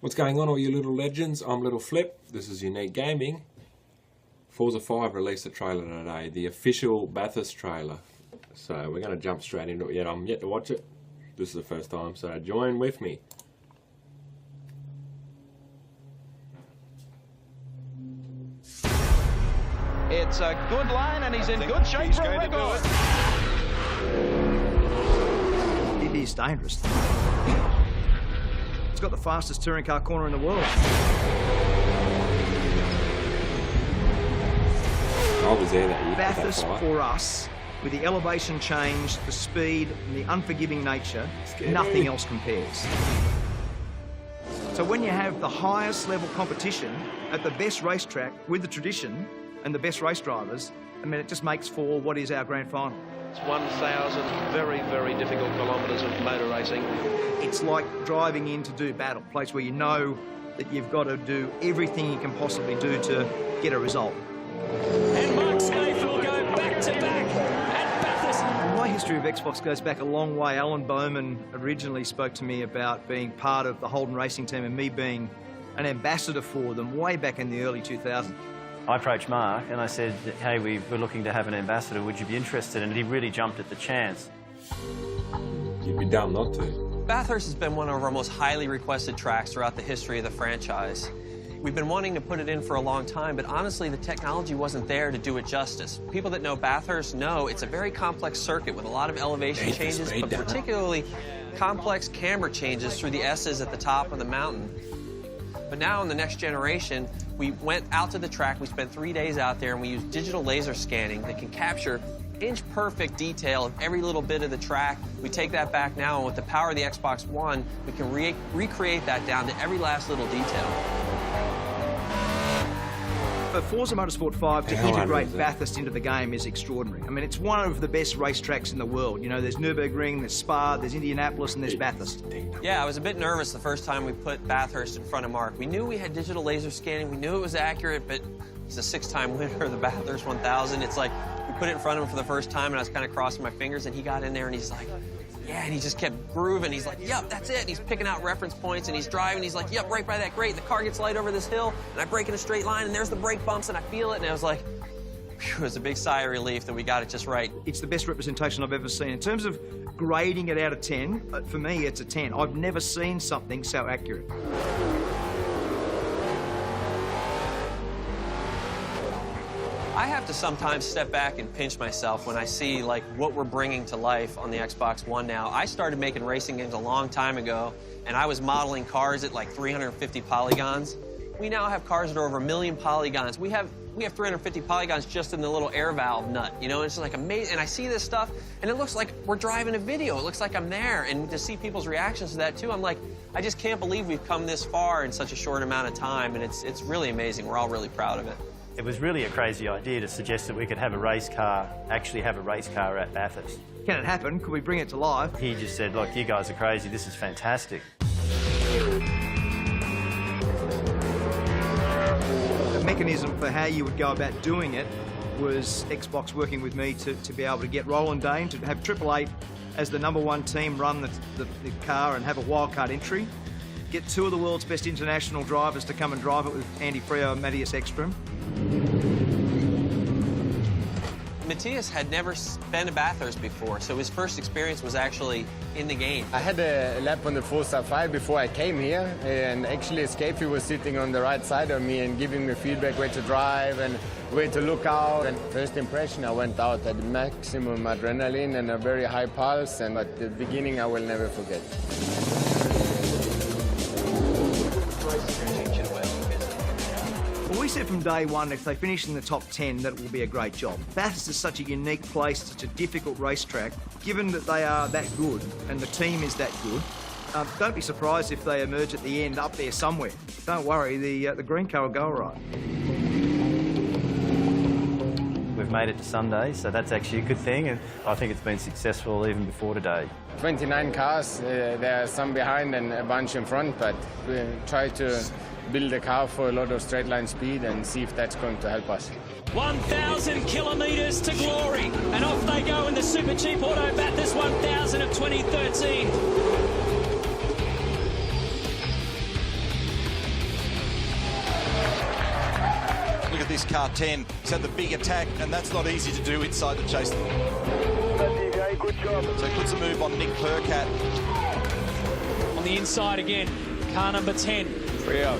What's going on, all you little legends? I'm Little Flip. This is Unique Gaming. Forza 5 released a trailer today, the official Bathurst trailer. So we're going to jump straight into it. Yet I'm yet to watch it. This is the first time, so join with me. It's a good line, and he's in good shape for a record. It is dangerous. It's got the fastest touring car corner in the world. I was there that year. Bathurst for us, with the elevation change, the speed, and the unforgiving nature, nothing else compares. So when you have the highest level competition at the best racetrack with the tradition and the best race drivers, I mean, it just makes for what is our grand final. It's 1,000 very, very difficult kilometres of motor racing. It's like driving in to do battle, a place where you know that you've got to do everything you can possibly do to get a result. And Mark Skaife will go back-to-back at Bathurst. My history of Xbox goes back a long way. Alan Bowman originally spoke to me about being part of the Holden racing team and me being an ambassador for them way back in the early 2000s. I approached Mark and I said, hey, we're looking to have an ambassador, would you be interested? And he really jumped at the chance. You'd be dumb not to. Bathurst has been one of our most highly requested tracks throughout the history of the franchise. We've been wanting to put it in for a long time, but honestly, the technology wasn't there to do it justice. People that know Bathurst know it's a very complex circuit with a lot of elevation changes, but particularly complex camber changes through the S's at the top of the mountain. But now in the next generation, we went out to the track, we spent 3 days out there, and we used digital laser scanning that can capture inch-perfect detail of every little bit of the track. We take that back now, and with the power of the Xbox One, we can recreate that down to every last little detail. For Forza Motorsport 5 to integrate Bathurst into the game is extraordinary. I mean, it's one of the best racetracks in the world. You know, there's Nürburgring, there's Spa, there's Indianapolis, and there's Bathurst. Yeah, I was a bit nervous the first time we put Bathurst in front of Mark. We knew we had digital laser scanning, we knew it was accurate, but he's a 6-time winner of the Bathurst 1000. It's like, we put it in front of him for the first time, and I was kind of crossing my fingers, and he got in there, and he's like, yeah, and he just kept grooving. He's like, yep, that's it. And he's picking out reference points, and he's driving. He's like, yep, right by that grate. And the car gets light over this hill, and I brake in a straight line, and there's the brake bumps, and I feel it. And I was like, phew, it was a big sigh of relief that we got it just right. It's the best representation I've ever seen. In terms of grading it out of 10, for me, it's a 10. I've never seen something so accurate. I have to sometimes step back and pinch myself when I see like what we're bringing to life on the Xbox One now. I started making racing games a long time ago, and I was modeling cars at like 350 polygons. We now have cars that are over 1 million polygons. We have 350 polygons just in the little air valve nut, you know? It's just like amazing. And I see this stuff, and it looks like we're driving a video. It looks like I'm there, and to see people's reactions to that too, I'm like, I just can't believe we've come this far in such a short amount of time, and it's really amazing. We're all really proud of it. It was really a crazy idea to suggest that we could have a race car, actually have a race car at Bathurst. Can it happen? Could we bring it to life? He just said, look, you guys are crazy, this is fantastic. The mechanism for how you would go about doing it was Xbox working with me to be able to get Roland Dane to have 888 as the #1 team run the car and have a wildcard entry. Get 2 of the world's best international drivers to come and drive it with Andy Freo and Matthias Ekström. Matthias had never been to Bathurst before, so his first experience was actually in the game. I had a lap on the Forza 5 before I came here, and actually Skaife was sitting on the right side of me and giving me feedback where to drive and where to look out. And first impression, I went out at maximum adrenaline and a very high pulse, and at the beginning I will never forget. Well, we said from day one, if they finish in the top 10, that it will be a great job. Bathurst is such a unique place, such a difficult racetrack. Given that they are that good and the team is that good, don't be surprised if they emerge at the end up there somewhere. Don't worry, the green car will go all right. We've made it to Sunday, so that's actually a good thing, and I think it's been successful even before today. 29 cars, there are some behind and a bunch in front, but we try to build a car for a lot of straight line speed and see if that's going to help us. 1,000 kilometres to glory, and off they go in the Super Cheap Auto Bathurst 1000 of 2013. this car 10. He's had the big attack, and that's not easy to do inside the chase. Good job. So he puts a move on Nick Percat. On the inside again, car number 10. Prio.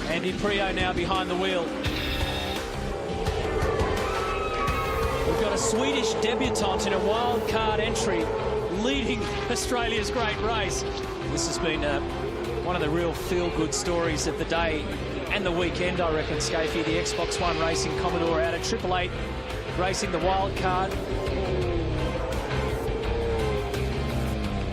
Andy Prio now behind the wheel. We've got a Swedish debutant in a wild card entry leading Australia's great race. This has been one of the real feel-good stories of the day and the weekend, I reckon, Scafey. The Xbox One Racing Commodore out at 888, racing the wild card.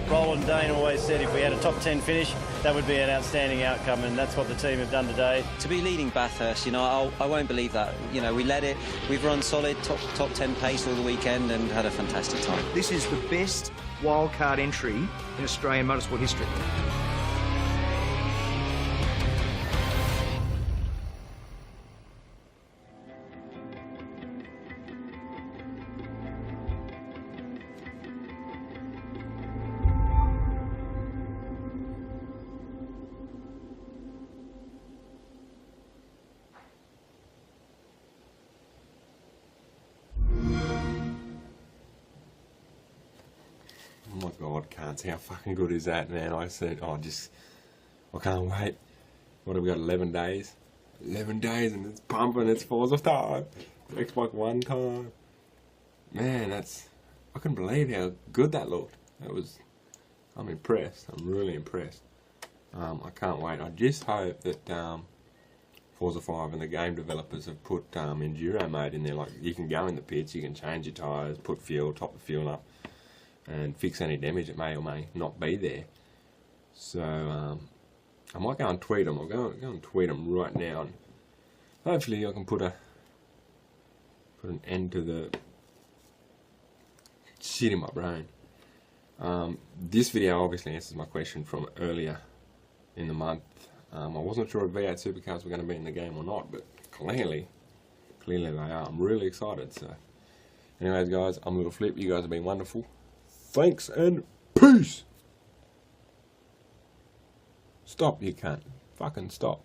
Roland Dane always said if we had a top 10 finish, that would be an outstanding outcome, and that's what the team have done today. To be leading Bathurst, you know, I won't believe that. You know, we led it, we've run solid, top 10 pace all the weekend and had a fantastic time. This is the best wildcard entry in Australian motorsport history. Oh my God, Cants, how fucking good is that, man? I said, I can't wait. What have we got, 11 days? 11 days and it's pumping, it's Forza time. Xbox One time. Man, I couldn't believe how good that looked. I'm impressed, I'm really impressed. I can't wait. I just hope that Forza 5 and the game developers have put enduro mode in there. Like, you can go in the pits, you can change your tyres, put fuel, top the fuel up, and fix any damage that may or may not be there. So I might go and tweet them. I'll go and tweet them right now, and hopefully I can put an end to the shit in my brain. This video obviously answers my question from earlier in the month. I wasn't sure if V8 supercars were going to be in the game or not, but clearly they are. I'm really excited. So anyways, guys, I'm Little Flip. You guys have been wonderful. Thanks and peace. Stop, you cunt. Fucking stop.